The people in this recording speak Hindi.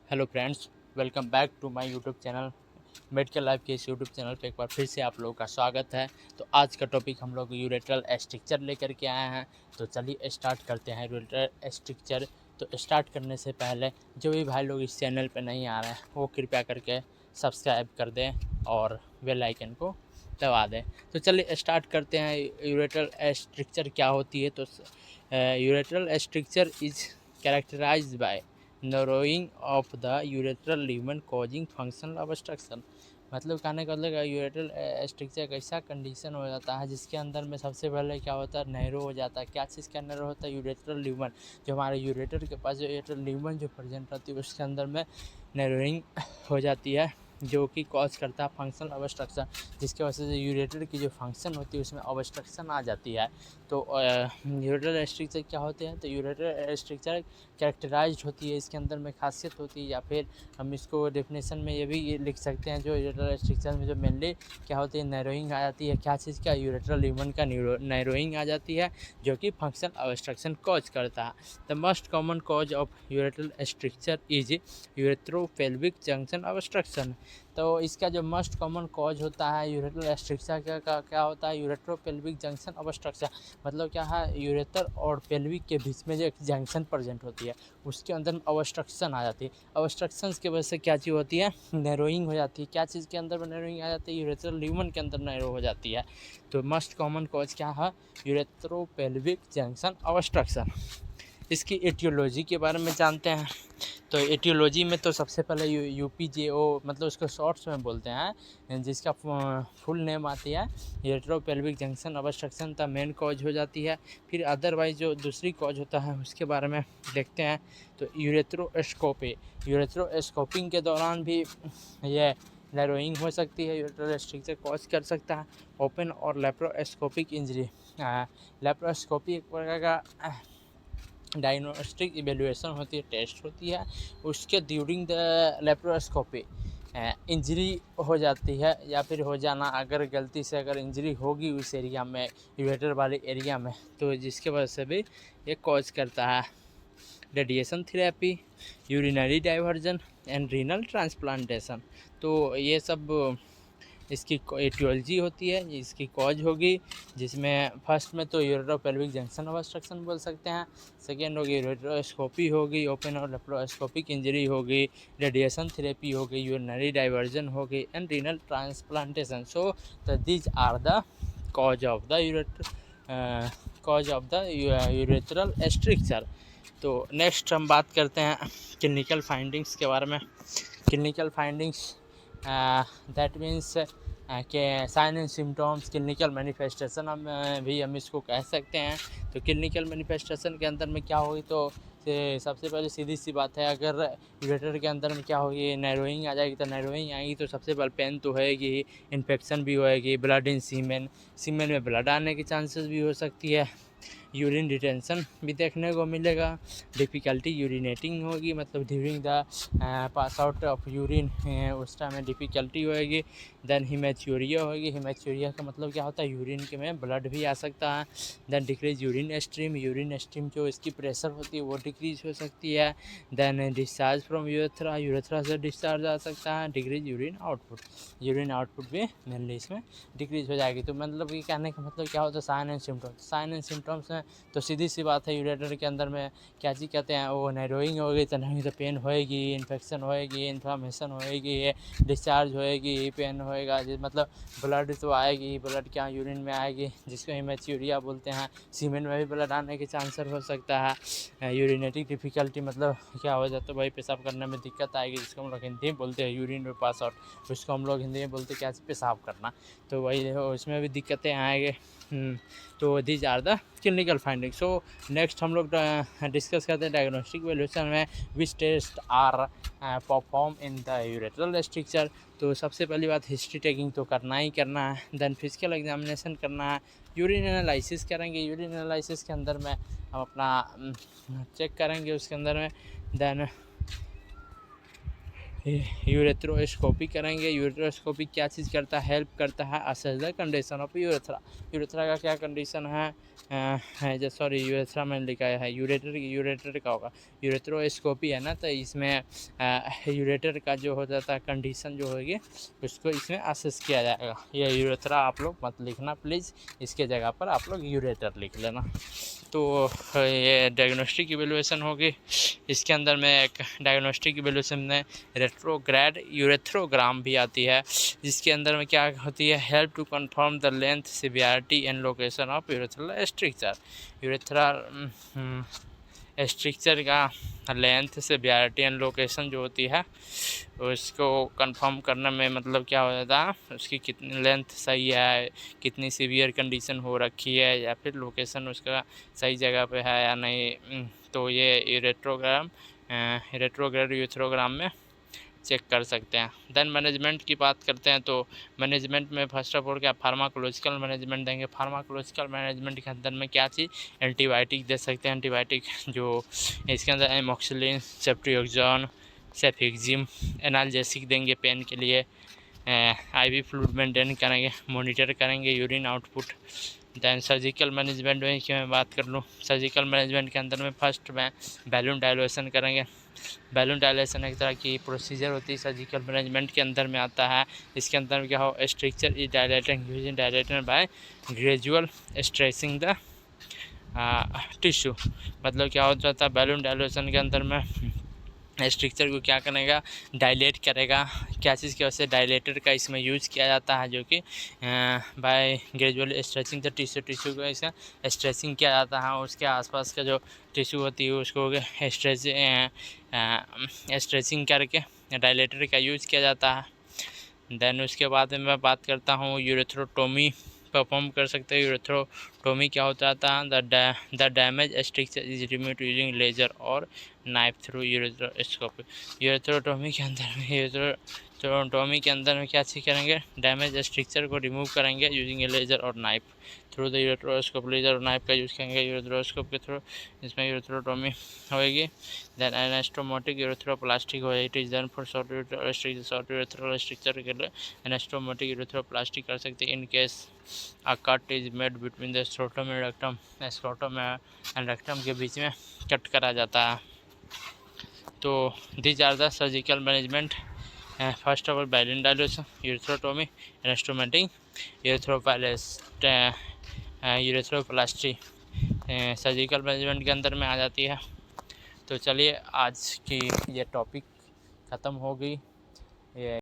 Hello friends, welcome back to my YouTube channel medical life के इस यूट्यूब चैनल पे एक बार फिर से आप लोगों का स्वागत है। तो आज का टॉपिक हम लोग यूरेट्रल स्ट्रक्चर लेकर के आए हैं। तो चलिए स्टार्ट करते हैं यूरेट्रल स्ट्रक्चर। तो स्टार्ट करने से पहले जो भी भाई लोग इस चैनल पे नहीं आ रहे हैं वो कृपया करके सब्सक्राइब कर दें और बेल आइकन को दबा दें। तो चलिए स्टार्ट करते हैं। यूरेट्रल स्ट्रक्चर क्या होती है? तो ureteral structure is characterised by narrowing of the ureteral ligament causing functional obstruction. मतलब कहने का मतलब यूरेट्रल स्ट्रक्चर एक ऐसा कंडीशन हो जाता है जिसके अंदर में सबसे पहले क्या होता है, नैरो हो जाता है। क्या चीज़ का नैरो होता है? Urethral ligament. जो हमारे यूरेटर के पास जो यूरेट्रल लिगामेंट जो प्रेजेंट रहती है उसके अंदर में नैरोइंग हो जाती है, जो कि कॉज करता है फंक्शनल ऑब्स्ट्रक्शन, जिसकी वजह से यूरेटर की जो फंक्शन होती है उसमें ऑब्स्ट्रक्शन आ जाती है। तो यूरेट्रल स्ट्रक्चर क्या होते हैं? तो यूरेट्रल स्ट्रक्चर कैरेक्टराइज्ड होती है, इसके अंदर में खासियत होती है, या फिर हम इसको डेफिनेशन में ये भी लिख सकते हैं। जो यूरेट्रल स्ट्रक्चर में जो मेनली क्या होती है, नैरोइंग आ जाती है। क्या चीज़ का? यूरेट्रल लिगामेंट का नैरोइंग आ जाती है, जो कि फंक्शनल ऑब्स्ट्रक्शन कॉज करता है। The most common cause of ureteral structure is ureteropelvic junction obstruction. तो इसका जो मोस्ट कॉमन कॉज होता है यूरेट्रल स्ट्रक्चर का क्या होता है? यूरेथ्रोपेल्विक जंक्शन ऑब्स्ट्रक्शन। मतलब क्या है, यूरेटर और पेल्विक के बीच में जो एक जंक्शन प्रेजेंट होती है उसके अंदर में ऑब्स्ट्रक्शन आ जाती है। ऑब्स्ट्रक्शन की वजह से क्या चीज़ होती है? नैरोइंग हो जाती है। क्या चीज़ के अंदर में नैरोइंग आ जाती है? यूरेट्रल लिगामेंट के अंदर नैरो हो जाती है। तो मोस्ट कॉमन कॉज क्या है? यूरेथ्रोपेल्विक जंक्शन ऑब्स्ट्रक्शन। इसकी एटियोलॉजी के बारे में जानते हैं। तो एटियोलॉजी में तो सबसे पहले यूपीजेओ, मतलब उसको शॉर्ट्स में बोलते हैं, जिसका फुल नेम आती है ureteropelvic junction obstruction, the main cause हो जाती है। फिर अदरवाइज जो दूसरी कॉज होता है उसके बारे में देखते हैं। तो यूरेथ्रोस्कोपी, यूरेथ्रोस्कोपिंग के दौरान भी ये नैरोइंग हो सकती है, यूरेट्रल स्ट्रक्चर कॉज कर सकता है। ओपन और लेप्रोस्कोपिक इंजरी। लेप्रोस्कोपी एक प्रकार का डायग्नोस्टिक इवेल्युएशन होती है, टेस्ट होती है। उसके ड्यूरिंग द लेप्रोस्कोपी इंजरी हो जाती है, या फिर हो जाना, अगर गलती से अगर इंजरी होगी उस एरिया में, यूरेटर वाले एरिया में, तो जिसके वजह से भी ये कॉज करता है। Radiation therapy, urinary diversion and renal transplantation. तो ये सब इसकी एटियोलॉजी होती है, इसकी कॉज होगी, जिसमें फर्स्ट में तो यूरेट्रोपेल्विक जंक्शन ऑब्स्ट्रक्शन बोल सकते हैं। सेकेंड होगी यूरेट्रोस्कोपी होगी, ओपन और लेप्रोस्कोपिक इंजरी होगी, रेडिएशन थेरेपी होगी, यूरिनरी डाइवर्जन होगी and renal transplantation. So these are the cause of the ureteral stricture. तो नेक्स्ट हम बात करते हैं क्लिनिकल फाइंडिंग्स के बारे में। क्लिनिकल फाइंडिंग्स दैट मीन्स के sign and symptoms, clinical manifestation हम इसको कह सकते हैं। तो क्लिनिकल मैनिफेस्टेशन के अंदर में क्या होगी? तो सबसे पहले सीधी सी बात है, अगर यूरेटर के अंदर में क्या होगी, नैरोइंग आ जाएगी। तो नैरोइंग आएगी तो सबसे पहले पेन तो होएगी, इन्फेक्शन भी होएगी, ब्लड इन सीमेन, सीमेन में ब्लड आने की चांसेस भी हो सकती है। यूरिन रिटेंशन भी देखने को मिलेगा। डिफ़िकल्टी यूरिनेटिंग होगी, मतलब during the pass out of urine उस टाइम में डिफ़िकल्टी होएगी। देन हिमेच्यूरिया होगी। हिमेच्यूरिया का मतलब क्या होता है? यूरिन के में ब्लड भी आ सकता है। देन डिक्रीज यूरिन स्ट्रीम जो इसकी प्रेशर होती है वो डिक्रीज हो सकती है। Then discharge from urethra, urethra से डिस्चार्ज आ सकता है। डिक्रीज यूरिन आउटपुट भी मेनली इसमें डिक्रीज हो जाएगी। तो मतलब ये कहने का मतलब क्या होता है? साइन एंड सिम्टम्स में तो सीधी सी बात है, यूरेटर के अंदर में क्या चीज़ कहते हैं, वो नैरोइंग होगी तो नहीं तो पेन होएगी, इन्फेक्शन होएगी, इन्फ्लामेशन होएगी, डिस्चार्ज होएगी, पेन होएगा, मतलब ब्लड तो आएगी, ब्लड क्या यूरिन में आएगी, जिसको हिमेच्यूरिया बोलते हैं। सीमेन में भी ब्लड आने के चांसर हो सकता है। यूरिनेटिक डिफ़िकल्टी मतलब क्या हो जाता है भाई, पेशाब करने में दिक्कत आएगी, जिसको हम लोग हिंदी में बोलते हैं यूरिन में पास आउट, उसको हम लोग हिंदी में बोलते हैं क्या चीज़? पेशाब करना। तो वही उसमें भी दिक्कतें आएंगे। तो these are the clinical finding. So next हम लोग डिस्कस करते हैं डायग्नोस्टिक वैल्यूएशन में which test are perform in the ureteral stricture. तो सबसे पहली बात, हिस्ट्री टेकिंग तो करना ही करना है। देन फिजिकल एग्जामिनेशन करना है। यूरिन एनालिसिस करेंगे। यूरिन एनालिसिस के अंदर में हम अपना चेक करेंगे उसके अंदर में। देन यूरेथ्रोस्कोपी करेंगे। यूरेथ्रोस्कोपी क्या चीज़ करता है, हेल्प करता है assess the condition of urethra. Urethra का क्या कंडीशन है, सॉरी यूरेथ्रा मैंने लिखा है, यूरेटर का होगा। यूरेथ्रोस्कोपी है ना, तो इसमें यूरेटर का जो हो जाता है कंडीशन जो होगी उसको इसमें असेस किया जाएगा। ये यूरेथ्रा आप लोग मत लिखना प्लीज़, इसके जगह पर आप लोग यूरेटर लिख लेना। तो ये डायग्नोस्टिक इवेलुएशन होगी। इसके अंदर में एक डायग्नोस्टिक इवेलुएशन में रेट्रोग्रेड यूरेथ्रोग्राम भी आती है, जिसके अंदर में क्या होती है, help to confirm the length, severity and location of urethral stricture. Urethral stricture का लेंथ, सिवियरिटी एंड लोकेशन जो होती है उसको कंफर्म करने में मतलब क्या हो जाता है, उसकी कितनी लेंथ सही है, कितनी सीवियर कंडीशन हो रखी है, या फिर लोकेशन उसका सही जगह पे है या नहीं। तो ये रेट्रोग्रेड यूरेथ्रोग्राम में चेक कर सकते हैं। देन मैनेजमेंट की बात करते हैं, तो मैनेजमेंट में फर्स्ट ऑफ ऑल क्या फार्माकोलॉजिकल मैनेजमेंट देंगे। फार्माकोलॉजिकल मैनेजमेंट के अंदर में क्या चीज़, एंटीबायोटिक दे सकते हैं। एंटीबायोटिक जो इसके अंदर एमोक्सिलिन, सेफ्ट्रियोक्सोन, सेफिक्सिम, एनाल्जेसिक देंगे पेन के लिए। आईवी फ्लूइड मेंटेन करेंगे, मॉनिटर करेंगे urine output. Then surgical management में कि मैं बात कर लूँ, सर्जिकल मैनेजमेंट के अंदर में फर्स्ट में बैलून डायलेशन करेंगे। बैलून डायलेशन एक तरह की प्रोसीजर होती है, सर्जिकल मैनेजमेंट के अंदर में आता है। इसके अंदर में क्या हो, stricture is dilating using dilator by gradual stressing the tissue. मतलब क्या हो जाता है, बैलून डायलेशन के अंदर में स्ट्रक्चर को क्या करेगा, डायलेट करेगा। क्या चीज़ की वजह से, डायलेटर का इसमें यूज़ किया जाता है, जो कि by gradual stretching the tissue को इसका स्ट्रेचिंग किया जाता है। उसके आसपास का जो टिश्यू होती है उसको स्ट्रेचिंग करके डायलेटर का यूज़ किया जाता है। देन उसके बाद में मैं बात करता हूँ, यूरेथ्रोटोमी परफॉर्म कर सकते हैं। यूरेथ्रोटोमी क्या होता है, the damage stricture is removed using laser और नाइफ थ्रू यूरेथ्रोस्कोपी। यूरेथ्रोटोमी के अंदर में क्या चीज़ करेंगे, डैमेज स्ट्रक्चर को रिमूव करेंगे यूजिंग ए लेजर और knife through the urethroscope. Laser और नाइफ का यूज़ करेंगे यूरेथ्रोस्कोप के थ्रू, जिसमें यूरेथ्रोटोमी होएगी। देन एनास्टोमोटिक यूरेथ्रोप्लास्टिक हो, it is done for short urethral stricture के लिए एनास्टोमोटिक यूरेथ्रोप्लास्टिक कर सकते हैं। In case a cut is made between the scrotum and rectum, scrotum and rectum के बीच में कट करा जाता है। तो these are the surgical management. First of all balloon dilation, urethrotomy, anastomotic urethroplasty surgical management के अंदर में आ जाती है। तो चलिए आज की ये टॉपिक ख़त्म हो गई।